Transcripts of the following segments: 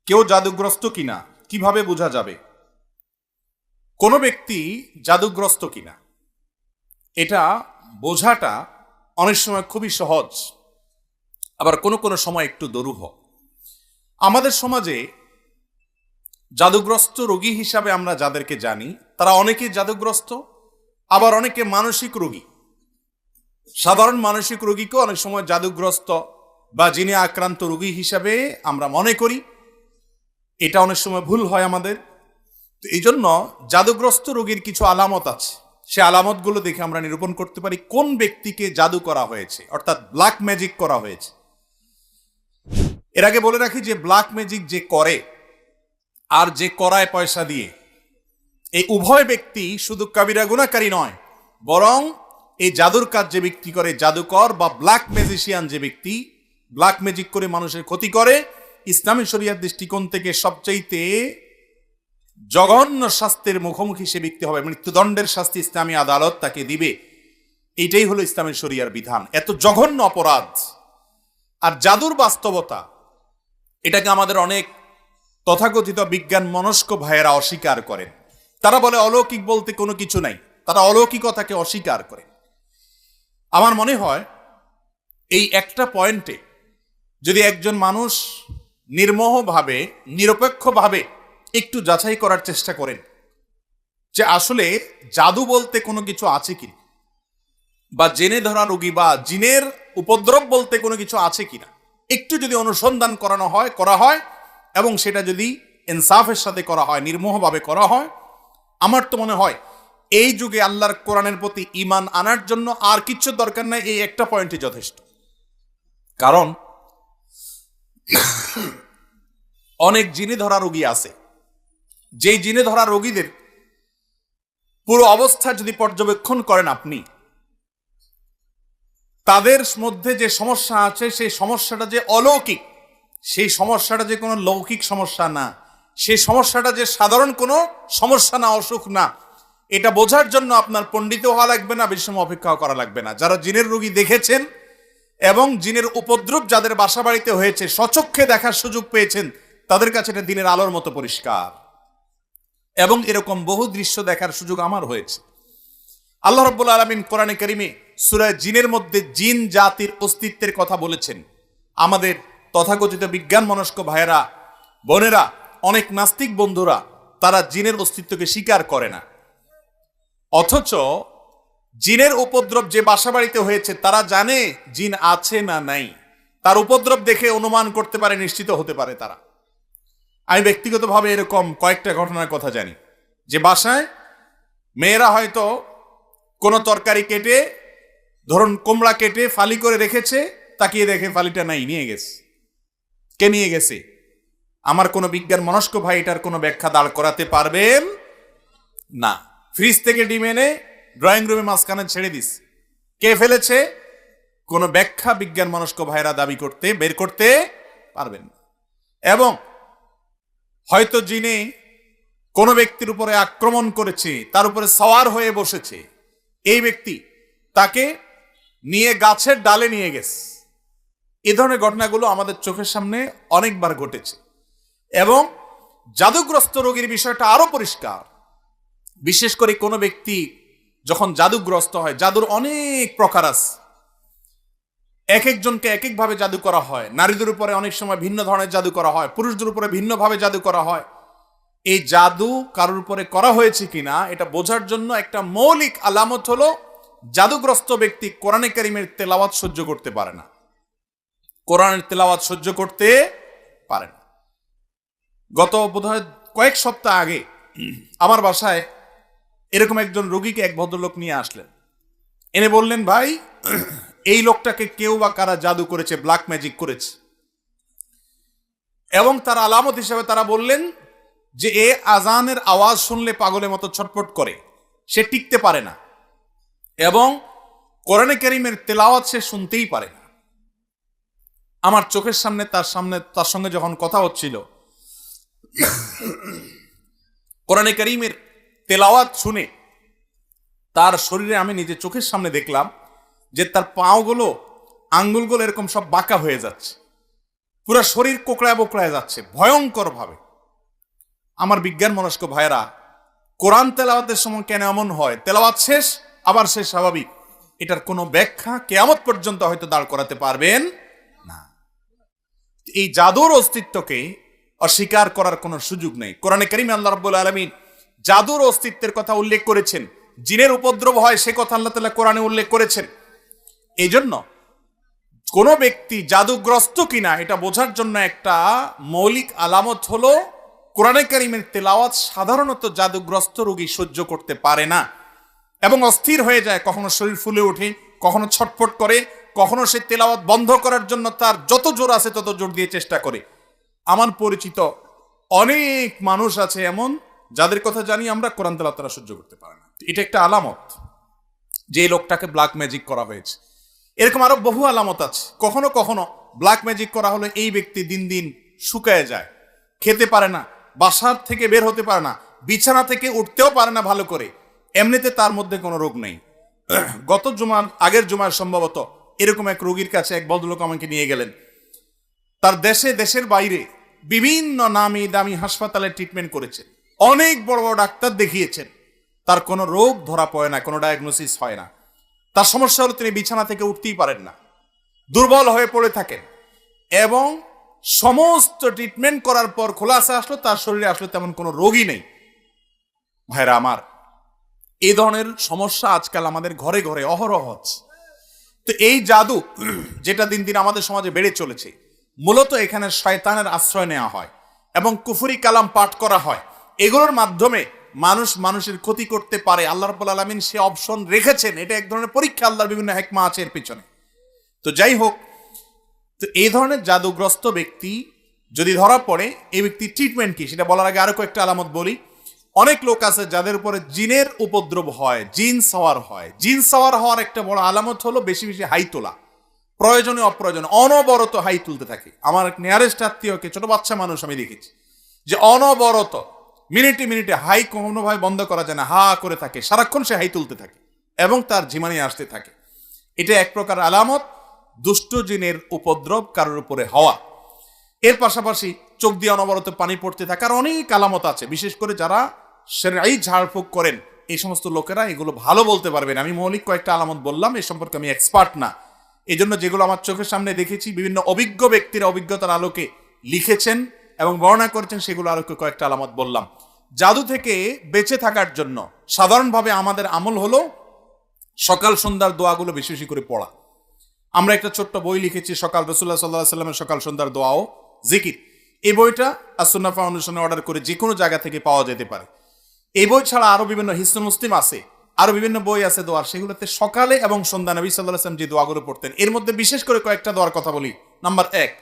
কেউ জাদুগ্রস্ত কিনা কিভাবে বোঝা যাবে? কোনো ব্যক্তি জাদুগ্রস্ত কিনা এটা বোঝাটা অনেক সময় খুবই সহজ, আবার কোনো কোনো সময় একটু দুরূহ। আমাদের সমাজে জাদুগ্রস্ত রোগী হিসাবে আমরা যাদেরকে জানি তারা অনেকে জাদুগ্রস্ত, আবার অনেকে মানসিক রোগী। সাধারণ মানসিক রোগীকেও অনেক সময় জাদুগ্রস্ত বা জিনে আক্রান্ত রোগী হিসাবে আমরা মনে করি। এটা অনেক সময় ভুল হয় আমাদের। এই জন্য জাদুগ্রস্ত রোগীর কিছু আলামত আছে, সে আলামতগুলো দেখে আমরা নিরূপণ করতে পারি কোন ব্যক্তিকে জাদু করা হয়েছে, অর্থাৎ ব্ল্যাক ম্যাজিক করা হয়েছে। এর আগে বলে রাখি যে ব্ল্যাক ম্যাজিক যে করে আর যে করায় পয়সা দিয়ে, এই উভয় ব্যক্তি শুধু কাবিরা গুনাহকারী নয়, বরং এই জাদুর কাজ যে ব্যক্তি করে, জাদুকর বা ব্ল্যাক ম্যাজিশিয়ান যে ব্যক্তি ব্ল্যাক ম্যাজিক করে মানুষের ক্ষতি করে, ইসলামী শরিয়ার দৃষ্টিকোণ থেকে সবচাইতে জঘন্য শাস্তির মুখোমুখি সে ব্যক্তি হবে, মৃত্যুদণ্ডের শাস্তি ইসলামী আদালত তাকে দিবে। এইটাই হলো ইসলামী শরিয়ার বিধান। এত জঘন্য অপরাধ। আর জাদুর বাস্তবতা এটাকে আমাদের অনেক তথাকথিত বিজ্ঞান মনস্ক ভাইয়েরা অস্বীকার করেন। তারা বলে অলৌকিক বলতে কোনো কিছু নাই, তারা অলৌকিকতাকে অস্বীকার করে। আমার মনে হয় এই একটা পয়েন্টে যদি একজন মানুষ নির্মোহভাবে নিরপেক্ষভাবে একটু যাচাই করার চেষ্টা করেন যে আসলে জাদু বলতে কোনো কিছু আছে কিনা, বা জেনে ধরা রোগী বা জিনের উপদ্রব বলতে কোনো কিছু আছে কিনা, একটু যদি অনুসন্ধান করা হয় এবং সেটা যদি ইনসাফের সাথে করা হয়, নির্মোহভাবে করা হয়, আমার তো মনে হয় এই যুগে আল্লাহর কোরআনের প্রতি ঈমান আনার জন্য আর কিচ্ছু দরকার নাই, এই একটা পয়েন্টই যথেষ্ট। কারণ অনেক জিনে ধরা রোগী আছে, যেই জিনে ধরা রোগীদের পুরো অবস্থা যদি পর্যবেক্ষণ করেন আপনি, তাদের মধ্যে যে সমস্যা আছে সেই সমস্যাটা যে অলৌকিক, সেই সমস্যাটা যে কোনো লৌকিক সমস্যা না, সেই সমস্যাটা যে সাধারণ কোনো সমস্যা না, অসুখ না, এটা বোঝার জন্য আপনার পণ্ডিত হওয়া লাগবে না, বেশি সময় অপেক্ষাও করা লাগবে না। যারা জিনের রোগী দেখেছেন এবং জিনের উপদ্রব যাদের বাসা বাড়িতে হয়েছে, স্বচক্ষে দেখার সুযোগ পেয়েছেন, তাদের কাছে এটা দিনের আলোর মতো পরিষ্কার। এবং এরকম বহু দৃশ্য দেখার সুযোগ আমার হয়েছে। আল্লাহ রাব্বুল আলামিন কোরআনে কারিমে সূরা জিনের মধ্যে জিন জাতির অস্তিত্বের কথা বলেছেন। আমাদের তথাকথিত বিজ্ঞান মনস্ক ভাইয়েরা, বোনেরা, অনেক নাস্তিক বন্ধুরা তারা জিনের অস্তিত্বকে স্বীকার করে না, অথচ জিনের উপদ্রব যে বাসা বাড়িতে হয়েছে তারা জানে জিন আছে না নাই, তার উপদ্রব দেখে অনুমান করতে পারে, নিশ্চিত হতে পারে তারা। আমি ব্যক্তিগতভাবে এরকম কয়েকটা ঘটনার কথা জানি যে বাসায় মেয়েরা হয়তো কোনো তরকারি কেটে, ধরুন কুমড়া কেটে ফালি করে রেখেছে, তাকিয়ে দেখে ফালিটা নাই, নিয়ে গেছে। কে নিয়ে গেছে? আমার কোনো বিজ্ঞান মনস্ক ভাই এটার কোনো ব্যাখ্যা দাঁড় করাতে পারবেন না। ফ্রিজ থেকে ডিম এনে ড্রয়িং রুমে মাঝখানে ছেড়ে দিস, কে ফেলেছে? কোনো ব্যাখ্যা বিজ্ঞান মনস্ক ভাইরা বের করতে পারবেন না। এবং হয়তো জিনে কোনো ব্যক্তির উপরে আক্রমণ করেছে, তার উপরে সওয়ার হয়ে বসেছে, এই ব্যক্তি তাকে নিয়ে গাছের ডালে নিয়ে গেছে। এ ধরনের ঘটনাগুলো আমাদের চোখের সামনে অনেকবার ঘটেছে। এবং জাদুগ্রস্ত রোগীর বিষয়টা আরো পরিষ্কার। বিশেষ করে কোনো ব্যক্তি যখন জাদুগ্রস্ত হয়, জাদুর অনেক প্রকার আছে, এক একজনকে এক একভাবে জাদু করা হয়। নারীদের উপরে অনেক সময় ভিন্ন ধরনের জাদু করা হয়, পুরুষদের উপরে ভিন্নভাবে জাদু করা হয়। এই জাদু কারোর উপরে করা হয়েছে কিনা এটা বোঝার জন্য একটা মৌলিক আলামত হলো জাদুগ্রস্ত ব্যক্তি কোরআনে কারিমের তেলাওয়াত সহ্য করতে পারে না, কোরআনের তেলাওয়াত সহ্য করতে পারে না। গত বোধহয় কয়েক সপ্তাহ আগে আমার বাসায় এরকম একজন রোগীকে এক ভদ্রলোক নিয়ে আসলেন, এনে বললেন, ভাই এই লোকটাকে কেউ বা কারা জাদু করেছে, ব্ল্যাক ম্যাজিক করেছে। এবং তার আলামত হিসেবে তারা বললেন যে এ আজানের আওয়াজ শুনলে পাগলের মতো ছটফট করে, সে টিকতে পারে না, এবং কোরআনে কারিমের তেলাওয়াত সে শুনতেই পারে না। আমার চোখের সামনে তার সঙ্গে যখন কথা হচ্ছিল, কোরআনে কারিমের তেলাওয়াত শুনে তার শরীরে আমি নিজের চোখের সামনে দেখলাম যে তার পাওগুলো, আঙ্গুলগুলো এরকম সব বাঁকা হয়ে যাচ্ছে। পুরো শরীর কোকড়ায় বোকড়ায় যাচ্ছে ভয়ঙ্কর ভাবে। আমার বিজ্ঞান মনস্ক ভাইয়েরা, কোরআন তেলাওয়াতের সময় কেন এমন হয়? তেলাওয়াত শেষ আবার সে স্বাভাবিক, এটার কোনো ব্যাখ্যা কিয়ামত পর্যন্ত হয়তো দাঁড় করাতে পারবেন না। এই জাদুর অস্তিত্বকে অস্বীকার করার কোনো সুযোগ নেই। কোরআনে কারীমে আল্লাহ রাব্বুল আলামিন জাদুর অস্তিত্বের কথা উল্লেখ করেছেন, জিনের উপদ্রব হয় সে কথা আল্লাহ তাআলা কোরআনে উল্লেখ করেছেন। এই জন্য কোনো ব্যক্তি জাদুগ্রস্ত কিনা এটা বোঝার জন্য একটা মৌলিক আলামত হলো কোরআনে কারীমের তেলাওয়াত সাধারণত জাদুগ্রস্ত রোগী সহ্য করতে পারে না এবং অস্থির হয়ে যায়, কখনো শরীর ফুলে ওঠে, কখনো ছটফট করে, কখনো সে তেলাওয়াত বন্ধ করার জন্য তার যত জোর আছে তত জোর দিয়ে চেষ্টা করে। আমার পরিচিত অনেক মানুষ আছে এমন যাদের কথা জানি আমরা, কোরআন তেলাওয়াত তারা সহ্য করতে পারে না। এটা একটা আলামত যে এই লোকটাকে ব্ল্যাক ম্যাজিক করা হয়েছে। এরকম আরো বহু আলামত আছে। কখনো কখনো ব্ল্যাক ম্যাজিক করা হলে এই ব্যক্তি দিন দিন শুকায় যায়, খেতে পারে না, বাসার থেকে বের হতে পারে না, বিছানা থেকে উঠতেও পারে না ভালো করে। এমনিতে তার মধ্যে কোনো রোগ নেই। আগের জুমার সম্ভবত এরকম এক রোগীর কাছে এক ভদ্রলোক আমাকে নিয়ে গেলেন। তার দেশের বাইরে বিভিন্ন নামি দামি হাসপাতালে ট্রিটমেন্ট করেছেন, অনেক বড় বড় ডাক্তার দেখিয়েছেন, তার কোনো রোগ ধরা পড়ে না, কোনো ডায়াগনোসিস হয় না। তার সমস্যা হলো তিনি বিছানা থেকে উঠতেই পারেন না, দুর্বল হয়ে পড়ে থাকেন এবং সমস্ত ট্রিটমেন্ট করার পর খোলাসা আসলো তার শরীরে আসলে তেমন কোনো রোগই নেই। ভাইরা আমার, এই ধরনের সমস্যা আজকাল আমাদের ঘরে ঘরে অহরহ হচ্ছে। তো এই জাদু যেটা দিন দিন আমাদের সমাজে বেড়ে চলেছে, মূলত এখানে শয়তানের আশ্রয় নেওয়া হয় এবং কুফরি কালাম পাঠ করা হয়। এগুলোর মাধ্যমে মানুষের ক্ষতি করতে পারে। আল্লাহ রাব্বুল আলামিন সে অপশন রেখেছেন, এটা এক ধরনের পরীক্ষা, আল্লাহর বিভিন্ন হিকমা আছে এর পিছনে। তো যাই হোক, তো এই ধরনের জাদুগ্রস্ত ব্যক্তি যদি ধরা পড়ে, এই ব্যক্তির ট্রিটমেন্ট কি সেটা বলার আগে আরো কয়েকটা আলামত বলি। অনেক লোক আছে যাদের উপরে জিনের উপদ্রব হয়, জিন সাওয়ার হয়। জিন সাওয়ার হওয়ার একটা বড় আলামত হলো বেশি বেশি হাই তোলা, প্রয়োজনে অপ্রয়োজনে অনবরত হাই তুলতে থাকে। আমার নিয়ারেস্ট আত্মীয়কে, ছোট বাচ্চা মানুষ আমি দেখেছি যে অনবরত মিনিটে মিনিটে হাই কোনোভাবে বন্ধ করা যায় না, হা করে থাকে, সারাক্ষণ সে হাই তুলতে থাকে এবং তার ঝিমানি আসতে থাকে। এটা এক প্রকার আলামত দুষ্ট জিনের উপদ্রব কারোর উপরে হওয়া। এর পাশাপাশি চোখ দিয়ে অনবরত পানি পড়তে থাকার অনেক আলামত আছে। বিশেষ করে যারা শরঈ ঝাড়ফুঁক করেন এই সমস্ত লোকেরা এগুলো ভালো বলতে পারবেন। আমি মৌলিক কয়েকটা আলামত বললাম, এই সম্পর্কে আমি এক্সপার্ট না। এই জন্য যেগুলো আমার চোখের সামনে দেখেছি, বিভিন্ন অভিজ্ঞ ব্যক্তিরা অভিজ্ঞতার আলোকে লিখেছেন এবং বর্ণনা করেছেন, সেগুলো আলোকে কয়েকটা আলামত বললাম। জাদু থেকে বেঁচে থাকার জন্য সাধারণভাবে আমাদের আমল হলো সকাল সন্ধ্যার দোয়াগুলো বেশি বেশি করে পড়া। আমরা একটা ছোট্ট বই লিখেছি, সকাল রাসূলুল্লাহ সাল্লাল্লাহু আলাইহি ওয়াসাল্লামের সকাল সন্ধ্যার দোয়া ও জিকির। এই বইটা as-সুন্নাহ ফাউন্ডেশনে অর্ডার করে যে কোনো জায়গা থেকে পাওয়া যেতে পারে। এই বই ছাড়া আরো বিভিন্ন হিসনুল মুসলিম আছে, আরো বিভিন্ন বই আছে দোয়ার, সেগুলোতে সকালে এবং সন্ধ্যা নবী সাল্লাল্লাহু আলাইহি ওয়াসাল্লাম যে দোয়াগুলো পড়তেন, এর মধ্যে বিশেষ করে কয়েকটা দোয়ার কথা বলি। নাম্বার 1,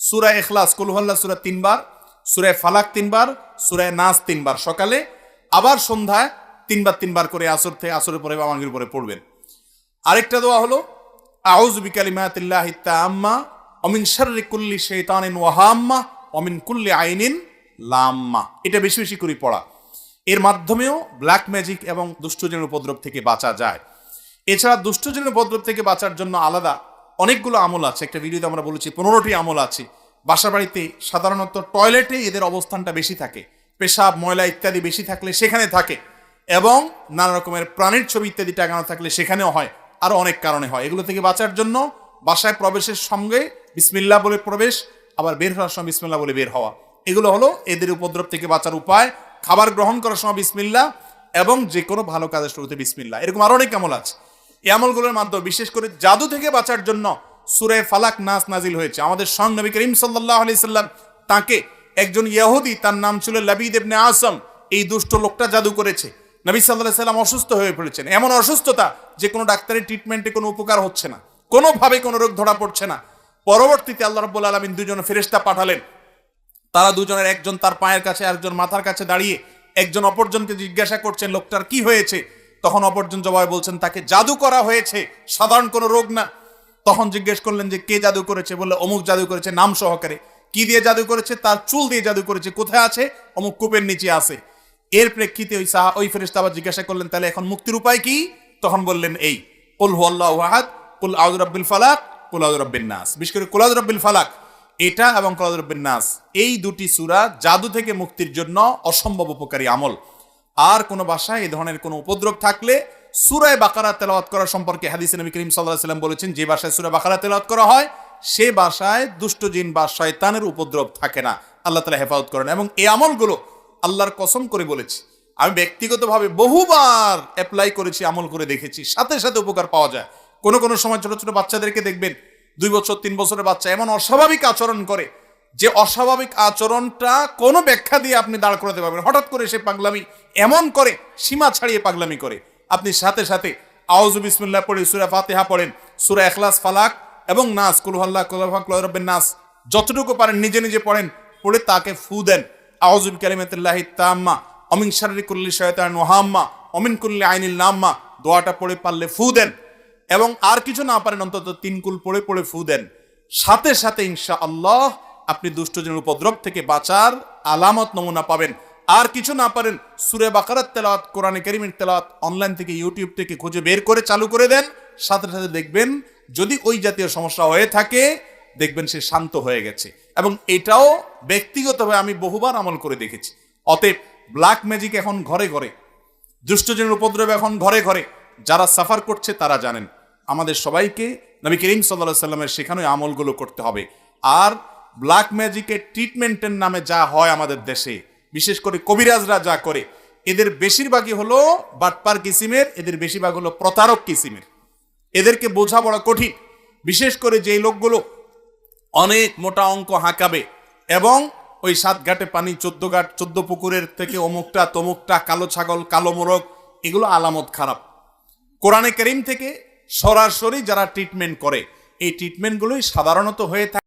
সূরা ইখলাস কুল হুয়াল্লাহু সূরা 3 বার, সূরা ফালাক 3 বার, সূরা নাস 3 বার সকালে, আবার সন্ধ্যায় 3 বার করে আসরের পরে বা মাগরিবের পরে পড়বেন। আরেকটা দোয়া হলো আউযু বিকালিমাতিল্লাহি তাম্মা ওয়া মিন শাররি কুল্লি শাইতানিন ওয়া হাম্মা ওয়া মিন কুল্লি আইনিন লাম্মা। এটা বেশি বেশি করে পড়া। এর মাধ্যমেও ব্ল্যাক ম্যাজিক এবং দুষ্টজিনের উপদ্রব থেকে বাঁচা যায়। এছাড়া দুষ্টজিনের উপদ্রব থেকে বাঁচার জন্য আলাদা অনেকগুলো আমল আছে। একটা ভিডিওতে আমরা বলেছি 15টি আমল আছে। বাসা বাড়িতে সাধারণত টয়লেটে এদের অবস্থানটা বেশি থাকে, পেশাব ময়লা ইত্যাদি বেশি থাকলে সেখানে থাকে, এবং নানা রকমের প্রাণীর ছবি ইত্যাদি টাঙানো থাকলে সেখানেও হয়, আরো অনেক কারণে হয়। এগুলো থেকে বাঁচার জন্য বাসায় প্রবেশের সঙ্গে বিসমিল্লাহ বলে প্রবেশ, আবার বের হওয়ার সময় বিসমিল্লাহ বলে বের হওয়া, এগুলো হলো এদের উপদ্রব থেকে বাঁচার উপায়। খাবার গ্রহণ করার সময় বিসমিল্লাহ এবং যে কোনো ভালো কাজের শুরুতে বিসমিল্লাহ। এরকম আরো অনেক আমল আছে। এই আমলগুলোর মাধ্যমে বিশেষ করে জাদু থেকে বাঁচার জন্য সূরা ফালাক নাস নাজিল হয়েছে। আমাদের সঙ্গ নবী করিম সাল্লাল্লাহু আলাইহি সাল্লাম তাকে একজন ইহুদি, তার নাম ছিল লাবিদ ইবনে আসম, এই দুষ্ট লোকটা জাদু করেছে। নবী সাল্লাল্লাহু আলাইহি সাল্লাম অসুস্থ হয়ে পড়েছেন, এমন অসুস্থতা যে কোনো ডাক্তারি ট্রিটমেন্টে কোনো উপকার হচ্ছে না, কোনোভাবে কোনো রোগ ধরা পড়ছে না। পরবর্তীতে আল্লাহ রাব্বুল আলামিন দুজন ফেরেশতা পাঠালেন। তারা দুজনের একজন তার পায়ের কাছে, আরেকজন মাথার কাছে দাঁড়িয়ে একজন অপরজনকে জিজ্ঞাসা করছেন লোকটার কি হয়েছে। তখন অপরজন জবাবে বলছেন তাকে জাদু করা হয়েছে, সাধারণ কোনো রোগ না। তখন জিজ্ঞেস করলেন যে কে জাদু করেছে, বললে অমুক জাদু করেছে, নাম সহকারে। কি দিয়ে জাদু করেছে? তার চুল দিয়ে জাদু করেছে। কোথায় আছে? অমুক কূপের নিচে আছে। এর প্রেক্ষিতে ওই ফেরেশতা আবার জিজ্ঞাসা করলেন তাহলে এখন মুক্তির উপায় কি? তখন বললেন এই কুল হুয়াল্লাহু আহাদ, কুল আউযু বিরাব্বিল ফালাক, কুল আউযু বিরাব্বিন নাস। বিশেষ করে কুল আউযু বিরাব্বিল ফালাক এটা এবং কুল নাস, এই দুটি সূরা জাদু থেকে মুক্তির জন্য অসম্ভব উপকারী আমল। আর কোন ভাষায় এই ধরনের কোন উপদ্রব থাকলে সূরা বাকারা তেলাওয়াত করা সম্পর্কে হাদিসে নবী করিম সাল্লাল্লাহু আলাইহি ওয়াসাল্লাম বলেছেন, যে ভাষায় সূরা বাকারা তেলাওয়াত করা হয় সে ভাষায় দুষ্ট জিন বা শয়তানের উপদ্রব থাকে না, আল্লাহ তাআলা হেফাজত করেন। এবং এই আমলগুলো আল্লাহর কসম করে বলেছি, আমি ব্যক্তিগতভাবে বহুবার অ্যাপ্লাই করেছি, আমল করে দেখেছি, সাথে সাথে উপকার পাওয়া যায়। কোনো কোনো সময় ছোট ছোট বাচ্চাদেরকে দেখবেন 2 বছর 3 বছরের বাচ্চা এমন অস্বাভাবিক আচরণ করে যে অস্বাভাবিক আচরণটা কোনো ব্যাখ্যা দিয়ে আপনি দাঁড় করাতে পারবেন। হঠাৎ করে সে পাগলামি এমন করে, সীমা ছাড়িয়ে পাগলামি করে, আপনি সাথে সাথে আউযু বিসমিল্লাহ পড়ে সূরা ফাতিহা পড়েন, সূরা ইখলাস, ফালাক এবং নাস, কুল হুয়াল্লাহু কুল আল্লাহু কুল রাব্বিন নাস, যতটুকু পারেন নিজে নিজে পড়েন, পড়ে তাকে ফু দেন। আউযু বিকালিমাতিল্লাহি তাম্মা অমিন শাররি কুল্লি শাইতানিন ওয়া হাম্মা অমিন কুল্লি আইনিল লাম্মা, দোয়াটা পড়ে পারলে ফু দেন। এবং আর কিছু না পারেন অন্তত 3 কুল পড়ে পড়ে ফু দেন। সাথে সাথে ইনশাআল্লাহ আপনি দুষ্টজনের উপদ্রব থেকে বাঁচার আলামত নমুনা পাবেন। আর কিছু না পারেন সূরা বাকারার তেলাওয়াত, কোরআনে কারীমের তেলাওয়াত অনলাইন থেকে, ইউটিউব থেকে খুঁজে বের করে চালু করে দেন। সাথে সাথে দেখবেন যদি ওই জাতীয় সমস্যা হয়ে থাকে, দেখবেন সে শান্ত হয়ে গেছে। এবং এটাও ব্যক্তিগতভাবে আমি বহুবার আমল করে দেখেছি। অতএব ব্ল্যাক ম্যাজিক এখন ঘরে ঘরে, দুষ্টজনের উপদ্রব এখন ঘরে ঘরে, যারা সাফার করছে তারা জানেন। আমাদের সবাইকে নবী করিম সাল্লাল্লাহু আলাইহি ওয়াসাল্লামের শেখানো আমলগুলো করতে হবে। আর ব্ল্যাক ম্যাজিকের ট্রিটমেন্টের নামে যা হয় আমাদের দেশে, বিশেষ করে কবিরাজরা যা করে, এদের বেশিরভাগই হলো বাটপার কিসিমের, এদের বেশিরভাগ হলো প্রতারক কিসিমের। এদেরকে বোঝা বড় কঠিন, বিশেষ করে যেই লোকগুলো অনেক মোটা অঙ্ক হাঁকাবে এবং ওই 7 ঘাটে পানি 14 ঘাট 14 পুকুরের থেকে অমুকটা তমুকটা, কালো ছাগল, কালো মোরগ, এগুলো আলামত খারাপ। কোরআনে কারীম থেকে সরাসরি যারা ট্রিটমেন্ট করে, এই ট্রিটমেন্টগুলোই সাধারণত হয়ে থাকে